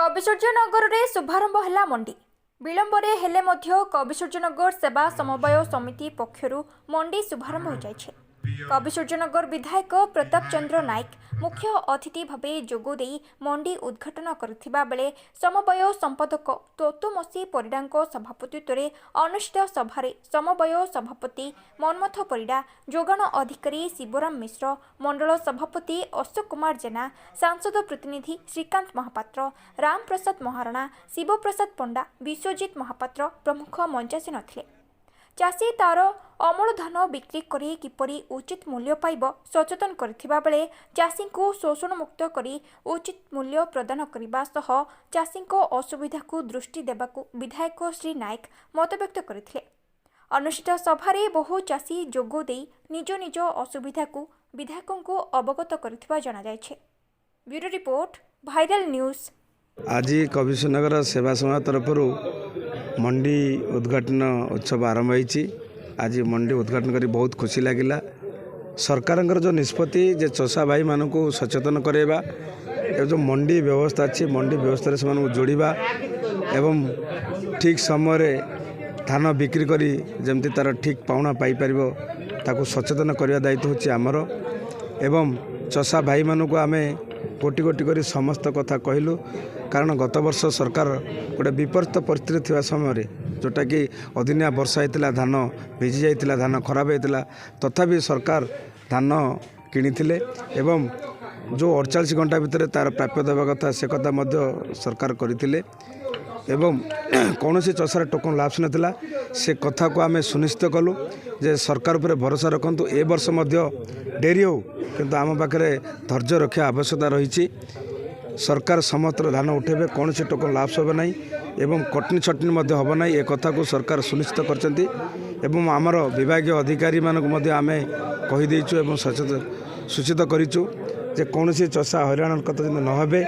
कविसूर्यनगर में शुभारंभ है मंडी विलंबरे हेले मध्य कविसूर्यनगर सेवा समवाय समिति पक्षरु मंडी शुभारंभ हो जाइछे। कविसूर्यनगर विधायक प्रताप चंद्र नायक मुख्य अतिथि भावे जोगदे मंडी उद्घाटन करथिबा बेले समवाय संपादक तोतोमसी परिडांक सभापतित्व अनुष्ठित सभारे समवाय सभापति मनमथ परिडा, जोगाण अधिकारी शिवराम मिश्र, मंडल सभापति अशोक कुमार जेना, सांसद प्रतिनिधि श्रीकांत महापात्र, राम प्रसाद महाराणा, शिवप्रसाद पंडा, विश्वजित महापात्र प्रमुख मंचासी नथिले। चाषी तार अमल धान बिक्री करी किपरि उचित मूल्य पाइब सचेतन करथिबा बेले चाषी को शोषण मुक्त करी उचित मूल्य प्रदान करने सह चाषी असुविधा को दृष्टि देबाकू विधायक श्री नायक मत व्यक्त करथिले। अनुष्ठित सभारे बहु चाषी जोग देई निज निज असुविधा को विधायकों को अवगत करथिबा जणा जायछे। Bureau report, viral news. आज कविसूर्यनगर सेवा समाज तरफ मंडी उद्घाटन उत्सव आरंभ होती। आज मंडी उद्घाटन करी बहुत खुशी लगिला। सरकार जो निष्पत्ति जे चषा भाई मान को सचेतन करवा, जो मंडी व्यवस्था अच्छी मंडी व्यवस्था से जोड़वा एवं ठीक समय धान बिक्री करी जमती तार ठीक पाउना पाइपर ताकू सचेतन करने दायित्व होची आमर। एवं चषा भाई मान को आमे गोटी गोटी करी समस्त कथा कहलु, कारण गत वर्ष सरकार गोटे विपरीत परिस्थिति थिबा समय जोटा कि अदिनिया वर्षा होता, धान भिजी जाइतिला, धान खराब होता, तथापि सरकार धान किनिथिले एवं जो 48 घंटा भितर तार प्राप्य देवा कथा से कथा मध्य सरकार करथिले एवं कौन सी चषार टोकन लाभस नाला से कथा को आम सुनिश्चित कलु जे सरकार उपर भरोसा रखु। ए वर्ष मध्य डेरी हो किंतु आम पाखे धैर्य रखा आवश्यकता रही। सरकार समस्त धान उठेबे, कौन सी टोकन लाभस हो नहीं एवं कटनी छटनी हम ना, ये कथा को सरकार सुनिश्चित करछंती एवं आमर विभागीय अधिकारी मानक आम कहीदेचु एवं सूचित करूँ जे कौन सी चषा हैरान कथा न हे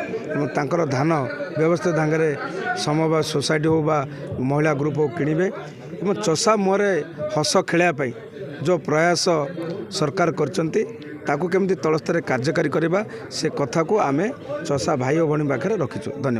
और धान व्यवस्था धांगे समवाय सोसाइटी हो बा महिला ग्रुप हो किणवे एवं चषा मुहरे हस खेलने जो प्रयास सरकार करछंती ताकू केमती तल स्तर कार्यकारी करवा से कथा को आमे चषा भाई और भणी पाखे रखीचु। धन्यवाद।